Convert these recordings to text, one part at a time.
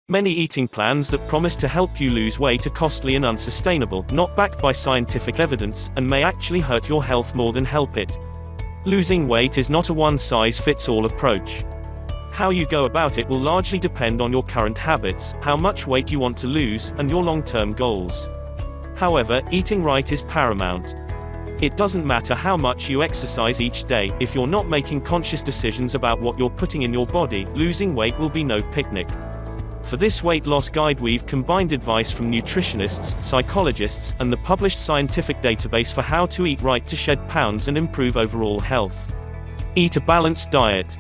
Many eating plans that promise to help you lose weight are costly and unsustainable, not backed by scientific evidence, and may actually hurt your health more than help it. Losing weight is not a one-size-fits-all approach. How you go about it will largely depend on your current habits, how much weight you want to lose, and your long-term goals. However, eating right is paramount. It doesn't matter how much you exercise each day, if you're not making conscious decisions about what you're putting in your body, losing weight will be no picnic. For this weight loss guide we've combined advice from nutritionists, psychologists, and the published scientific database for how to eat right to shed pounds and improve overall health. Eat a balanced diet.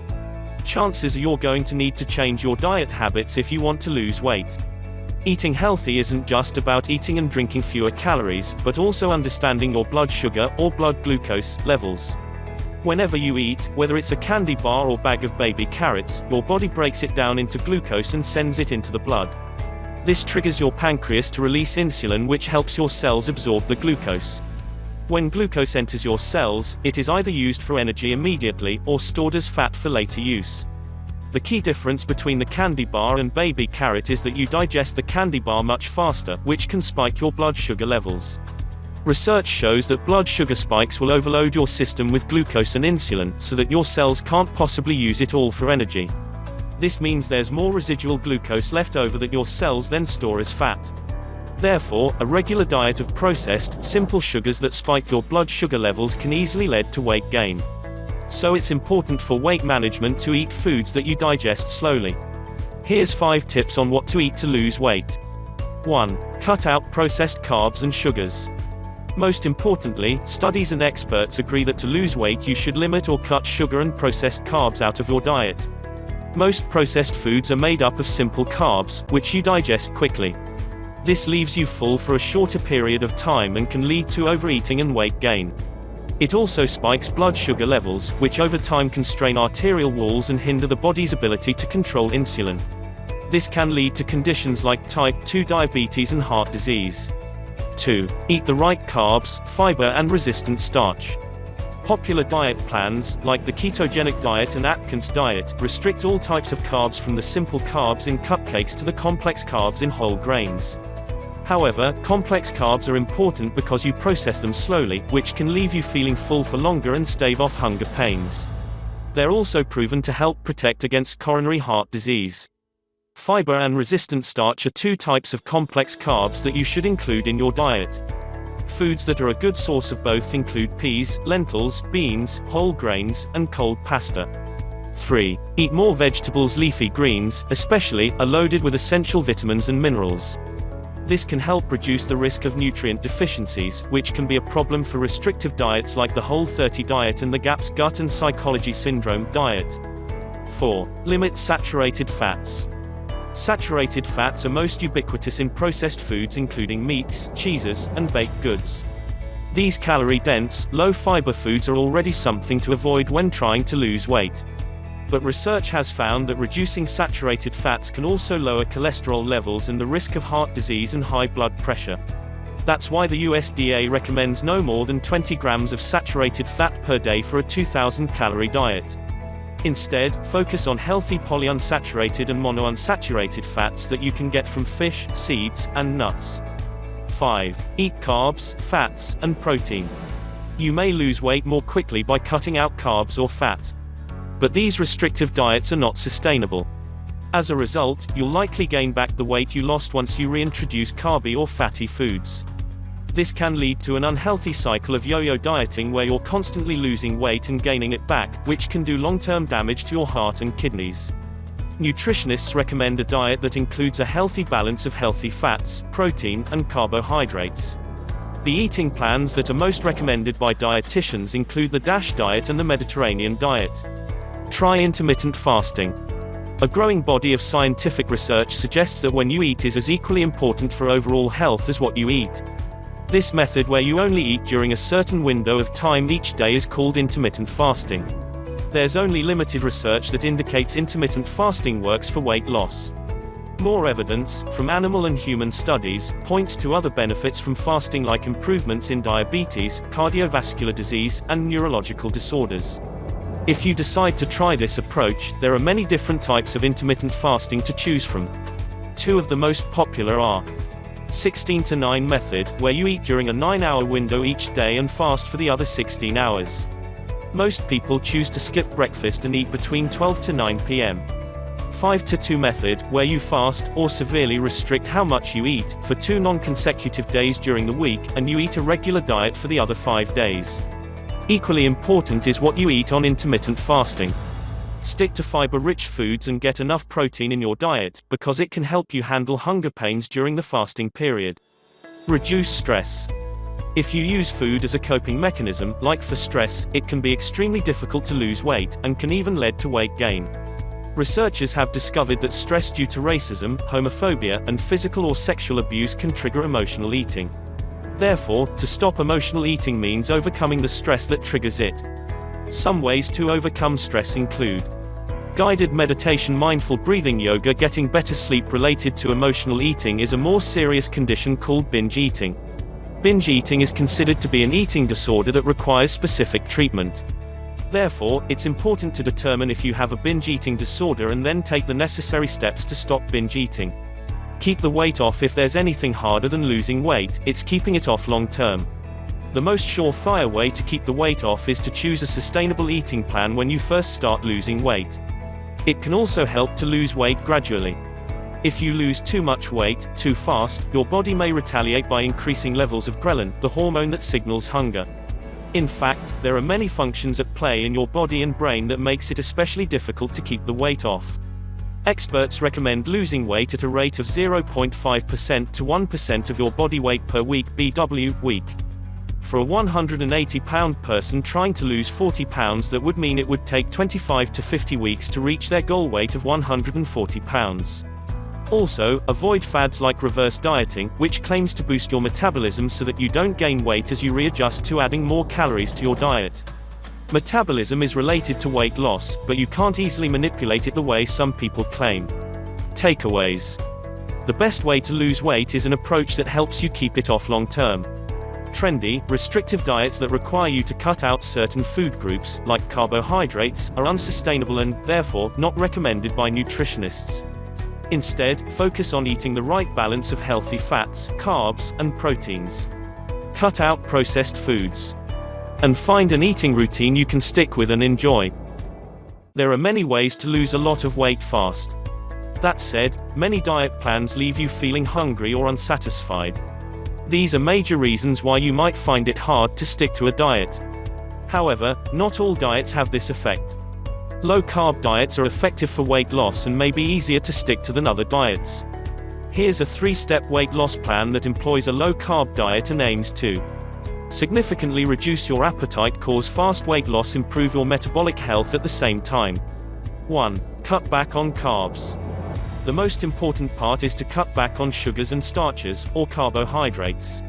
Chances are you're going to need to change your diet habits if you want to lose weight. Eating healthy isn't just about eating and drinking fewer calories, but also understanding your blood sugar, or blood glucose, levels. Whenever you eat, whether it's a candy bar or bag of baby carrots, your body breaks it down into glucose and sends it into the blood. This triggers your pancreas to release insulin, which helps your cells absorb the glucose. When glucose enters your cells, it is either used for energy immediately, or stored as fat for later use. The key difference between the candy bar and baby carrot is that you digest the candy bar much faster, which can spike your blood sugar levels. Research shows that blood sugar spikes will overload your system with glucose and insulin, so that your cells can't possibly use it all for energy. This means there's more residual glucose left over that your cells then store as fat. Therefore, a regular diet of processed, simple sugars that spike your blood sugar levels can easily lead to weight gain. So it's important for weight management to eat foods that you digest slowly. Here's 5 tips on what to eat to lose weight. 1. Cut out processed carbs and sugars. Most importantly, studies and experts agree that to lose weight you should limit or cut sugar and processed carbs out of your diet. Most processed foods are made up of simple carbs, which you digest quickly. This leaves you full for a shorter period of time and can lead to overeating and weight gain. It also spikes blood sugar levels, which over time can strain arterial walls and hinder the body's ability to control insulin. This can lead to conditions like type 2 diabetes and heart disease. 2. Eat the right carbs, fiber and resistant starch. Popular diet plans, like the ketogenic diet and Atkins diet, restrict all types of carbs from the simple carbs in cupcakes to the complex carbs in whole grains. However, complex carbs are important because you process them slowly, which can leave you feeling full for longer and stave off hunger pains. They're also proven to help protect against coronary heart disease. Fiber and resistant starch are 2 types of complex carbs that you should include in your diet. Foods that are a good source of both include peas, lentils, beans, whole grains, and cold pasta. 3. Eat more vegetables. Leafy greens, especially, are loaded with essential vitamins and minerals. This can help reduce the risk of nutrient deficiencies, which can be a problem for restrictive diets like the Whole30 diet and the GAPS gut and psychology syndrome diet. 4. Limit saturated fats. Saturated fats are most ubiquitous in processed foods including meats, cheeses, and baked goods. These calorie-dense, low-fiber foods are already something to avoid when trying to lose weight. But research has found that reducing saturated fats can also lower cholesterol levels and the risk of heart disease and high blood pressure. That's why the USDA recommends no more than 20 grams of saturated fat per day for a 2,000-calorie diet. Instead, focus on healthy polyunsaturated and monounsaturated fats that you can get from fish, seeds, and nuts. 5. Eat carbs, fats, and protein. You may lose weight more quickly by cutting out carbs or fat. But these restrictive diets are not sustainable. As a result, you'll likely gain back the weight you lost once you reintroduce carby or fatty foods. This can lead to an unhealthy cycle of yo-yo dieting where you're constantly losing weight and gaining it back, which can do long-term damage to your heart and kidneys. Nutritionists recommend a diet that includes a healthy balance of healthy fats, protein, and carbohydrates. The eating plans that are most recommended by dietitians include the DASH diet and the Mediterranean diet. Try intermittent fasting. A growing body of scientific research suggests that when you eat is as equally important for overall health as what you eat. This method, where you only eat during a certain window of time each day, is called intermittent fasting. There's only limited research that indicates intermittent fasting works for weight loss. More evidence, from animal and human studies, points to other benefits from fasting like improvements in diabetes, cardiovascular disease, and neurological disorders. If you decide to try this approach, there are many different types of intermittent fasting to choose from. Two of the most popular are 16 to 9 method, where you eat during a 9-hour window each day and fast for the other 16 hours. Most people choose to skip breakfast and eat between 12 to 9 p.m. 5 to 2 method, where you fast, or severely restrict how much you eat, for 2 non-consecutive days during the week, and you eat a regular diet for the other 5 days. Equally important is what you eat on intermittent fasting. Stick to fiber-rich foods and get enough protein in your diet, because it can help you handle hunger pains during the fasting period. Reduce stress. If you use food as a coping mechanism, like for stress, it can be extremely difficult to lose weight, and can even lead to weight gain. Researchers have discovered that stress due to racism, homophobia, and physical or sexual abuse can trigger emotional eating. Therefore, to stop emotional eating means overcoming the stress that triggers it. Some ways to overcome stress include guided meditation, mindful breathing, yoga. Getting better sleep related to emotional eating is a more serious condition called binge eating. Binge eating is considered to be an eating disorder that requires specific treatment. Therefore, it's important to determine if you have a binge eating disorder and then take the necessary steps to stop binge eating. Keep the weight off. If there's anything harder than losing weight, it's keeping it off long term. The most surefire way to keep the weight off is to choose a sustainable eating plan when you first start losing weight. It can also help to lose weight gradually. If you lose too much weight, too fast, your body may retaliate by increasing levels of ghrelin, the hormone that signals hunger. In fact, there are many functions at play in your body and brain that makes it especially difficult to keep the weight off. Experts recommend losing weight at a rate of 0.5% to 1% of your body weight per week (BW) week. For a 180-pound person trying to lose 40 pounds, that would mean it would take 25 to 50 weeks to reach their goal weight of 140 pounds. Also, avoid fads like reverse dieting, which claims to boost your metabolism so that you don't gain weight as you readjust to adding more calories to your diet. Metabolism is related to weight loss, but you can't easily manipulate it the way some people claim. Takeaways. The best way to lose weight is an approach that helps you keep it off long term. Trendy, restrictive diets that require you to cut out certain food groups, like carbohydrates, are unsustainable and, therefore, not recommended by nutritionists. Instead, focus on eating the right balance of healthy fats, carbs, and proteins. Cut out processed foods. And find an eating routine you can stick with and enjoy. There are many ways to lose a lot of weight fast. That said, many diet plans leave you feeling hungry or unsatisfied. These are major reasons why you might find it hard to stick to a diet. However, not all diets have this effect. Low-carb diets are effective for weight loss and may be easier to stick to than other diets. Here's a 3-step weight loss plan that employs a low-carb diet and aims to significantly reduce your appetite, cause fast weight loss, improve your metabolic health at the same time. 1. Cut back on carbs. The most important part is to cut back on sugars and starches, or carbohydrates.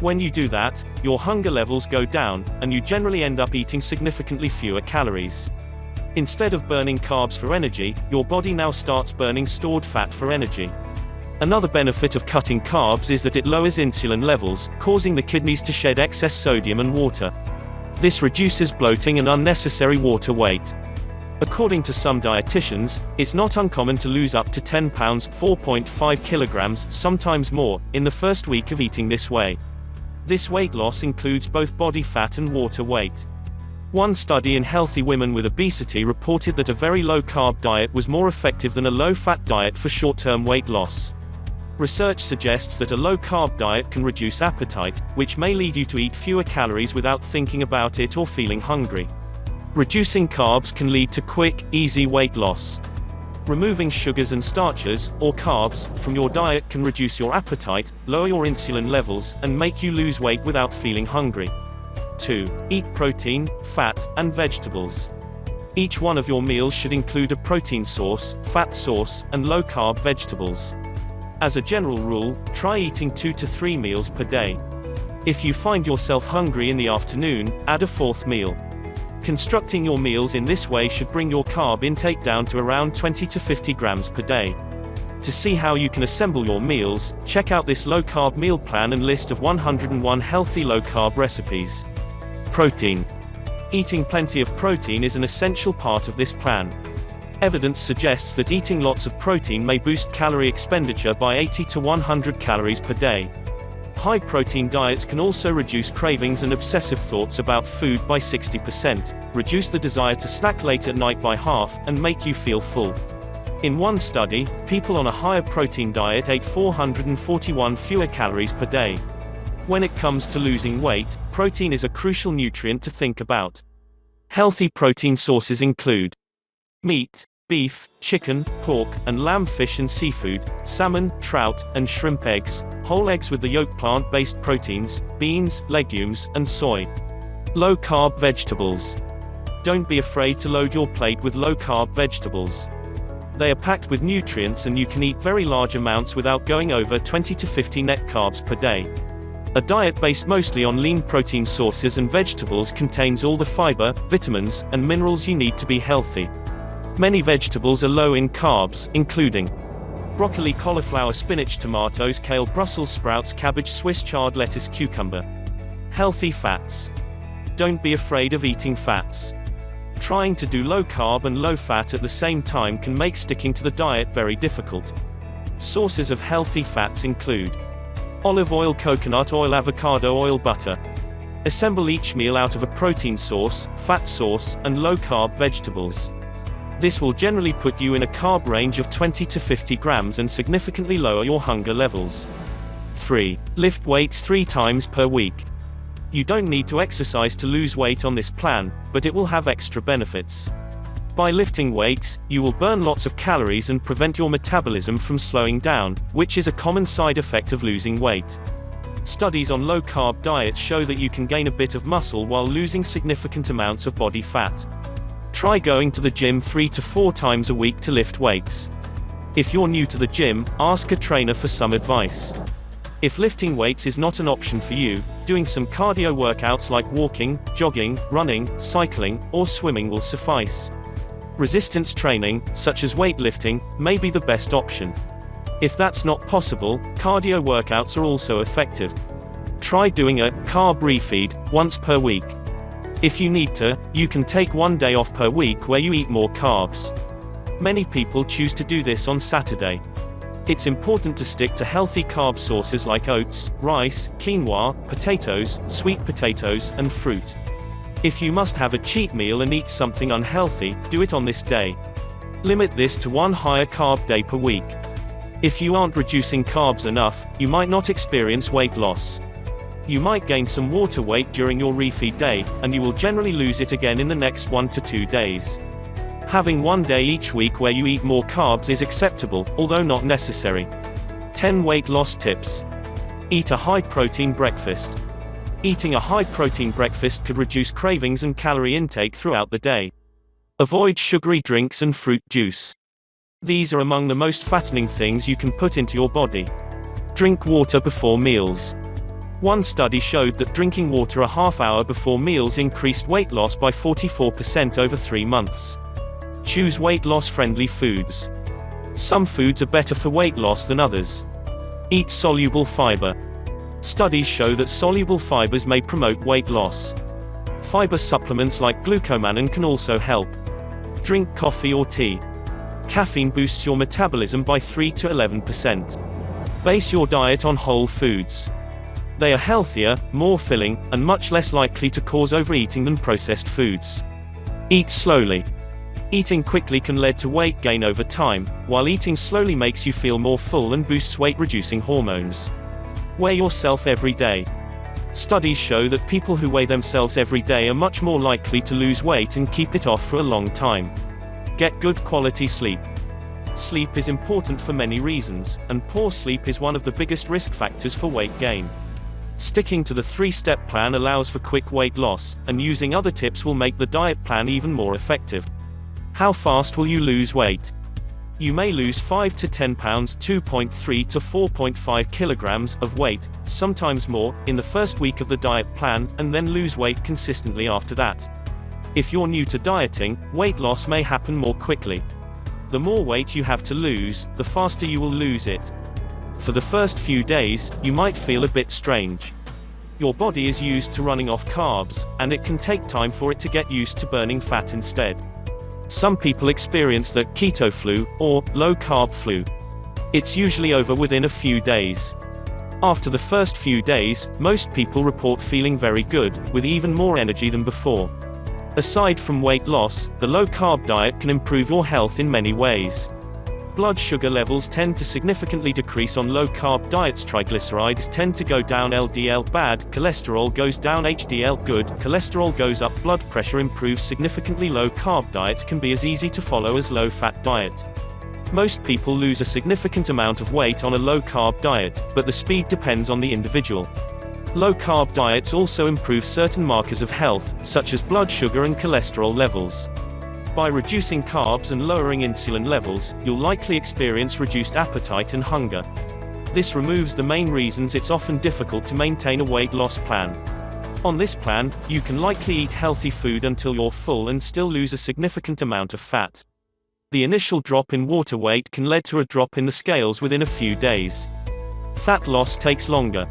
When you do that, your hunger levels go down, and you generally end up eating significantly fewer calories. Instead of burning carbs for energy, your body now starts burning stored fat for energy. Another benefit of cutting carbs is that it lowers insulin levels, causing the kidneys to shed excess sodium and water. This reduces bloating and unnecessary water weight. According to some dietitians, it's not uncommon to lose up to 10 pounds (4.5 kilograms), sometimes more, in the first week of eating this way. This weight loss includes both body fat and water weight. One study in healthy women with obesity reported that a very low-carb diet was more effective than a low-fat diet for short-term weight loss. Research suggests that a low-carb diet can reduce appetite, which may lead you to eat fewer calories without thinking about it or feeling hungry. Reducing carbs can lead to quick, easy weight loss. Removing sugars and starches, or carbs, from your diet can reduce your appetite, lower your insulin levels, and make you lose weight without feeling hungry. 2. Eat protein, fat, and vegetables. Each one of your meals should include a protein source, fat source, and low-carb vegetables. As a general rule, try eating 2 to 3 meals per day. If you find yourself hungry in the afternoon, add a 4th meal. Constructing your meals in this way should bring your carb intake down to around 20 to 50 grams per day. To see how you can assemble your meals, check out this low-carb meal plan and list of 101 healthy low-carb recipes. Protein. Eating plenty of protein is an essential part of this plan. Evidence suggests that eating lots of protein may boost calorie expenditure by 80 to 100 calories per day. High-protein diets can also reduce cravings and obsessive thoughts about food by 60%, reduce the desire to snack late at night by half, and make you feel full. In one study, people on a higher protein diet ate 441 fewer calories per day. When it comes to losing weight, protein is a crucial nutrient to think about. Healthy protein sources include meat, beef, chicken, pork, and lamb, fish and seafood, salmon, trout, and shrimp, eggs, whole eggs with the yolk, plant-based proteins, beans, legumes, and soy. Low-carb vegetables. Don't be afraid to load your plate with low-carb vegetables. They are packed with nutrients and you can eat very large amounts without going over 20 to 50 net carbs per day. A diet based mostly on lean protein sources and vegetables contains all the fiber, vitamins, and minerals you need to be healthy. Many vegetables are low in carbs, including broccoli, cauliflower, spinach, tomatoes, kale, Brussels sprouts, cabbage, Swiss chard, lettuce, cucumber. Healthy fats. Don't be afraid of eating fats. Trying to do low carb and low fat at the same time can make sticking to the diet very difficult. Sources of healthy fats include olive oil, coconut oil, avocado oil, butter. Assemble each meal out of a protein source, fat source, and low-carb vegetables. This will generally put you in a carb range of 20 to 50 grams and significantly lower your hunger levels. 3. Lift weights 3 times per week. You don't need to exercise to lose weight on this plan, but it will have extra benefits. By lifting weights, you will burn lots of calories and prevent your metabolism from slowing down, which is a common side effect of losing weight. Studies on low-carb diets show that you can gain a bit of muscle while losing significant amounts of body fat. Try going to the gym 3 to 4 times a week to lift weights. If you're new to the gym, ask a trainer for some advice. If lifting weights is not an option for you, doing some cardio workouts like walking, jogging, running, cycling, or swimming will suffice. Resistance training, such as weightlifting, may be the best option. If that's not possible, cardio workouts are also effective. Try doing a carb refeed once per week. If you need to, you can take 1 day off per week where you eat more carbs. Many people choose to do this on Saturday. It's important to stick to healthy carb sources like oats, rice, quinoa, potatoes, sweet potatoes, and fruit. If you must have a cheat meal and eat something unhealthy, do it on this day. Limit this to 1 higher carb day per week. If you aren't reducing carbs enough, you might not experience weight loss. You might gain some water weight during your refeed day, and you will generally lose it again in the next 1 to 2 days. Having 1 day each week where you eat more carbs is acceptable, although not necessary. 10 weight loss tips. Eat a high-protein breakfast. Eating a high-protein breakfast could reduce cravings and calorie intake throughout the day. Avoid sugary drinks and fruit juice. These are among the most fattening things you can put into your body. Drink water before meals. One study showed that drinking water a half hour before meals increased weight loss by 44% over 3 months. Choose weight loss-friendly foods. Some foods are better for weight loss than others. Eat soluble fiber. Studies show that soluble fibers may promote weight loss. Fiber supplements like glucomannan can also help. Drink coffee or tea. Caffeine boosts your metabolism by 3 to 11%. Base your diet on whole foods. They are healthier, more filling, and much less likely to cause overeating than processed foods. Eat slowly. Eating quickly can lead to weight gain over time, while eating slowly makes you feel more full and boosts weight-reducing hormones. Weigh yourself every day. Studies show that people who weigh themselves every day are much more likely to lose weight and keep it off for a long time. Get good quality sleep. Sleep is important for many reasons, and poor sleep is one of the biggest risk factors for weight gain. Sticking to the 3-step plan allows for quick weight loss, and using other tips will make the diet plan even more effective. How fast will you lose weight? You may lose 5 to 10 pounds, 2.3 to 4.5 kilograms of weight, sometimes more, in the first week of the diet plan, and then lose weight consistently after that. If you're new to dieting, weight loss may happen more quickly. The more weight you have to lose, the faster you will lose it. For the first few days, you might feel a bit strange. Your body is used to running off carbs, and it can take time for it to get used to burning fat instead. Some people experience the keto flu, or low-carb flu. It's usually over within a few days. After the first few days, most people report feeling very good, with even more energy than before. Aside from weight loss, the low-carb diet can improve your health in many ways. Blood sugar levels tend to significantly decrease on low-carb diets. Triglycerides tend to go down, LDL bad, cholesterol goes down, HDL good, cholesterol goes up, blood pressure improves significantly. Low-carb diets can be as easy to follow as low-fat diet. Most people lose a significant amount of weight on a low-carb diet, but the speed depends on the individual. Low-carb diets also improve certain markers of health, such as blood sugar and cholesterol levels. By reducing carbs and lowering insulin levels, you'll likely experience reduced appetite and hunger. This removes the main reasons it's often difficult to maintain a weight loss plan. On this plan, you can likely eat healthy food until you're full and still lose a significant amount of fat. The initial drop in water weight can lead to a drop in the scales within a few days. Fat loss takes longer.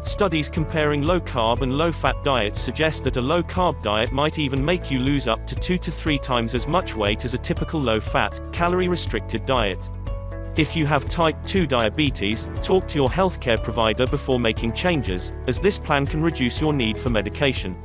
Studies comparing low-carb and low-fat diets suggest that a low-carb diet might even make you lose up to 2 to 3 times as much weight as a typical low-fat, calorie-restricted diet. If you have type 2 diabetes, talk to your healthcare provider before making changes, as this plan can reduce your need for medication.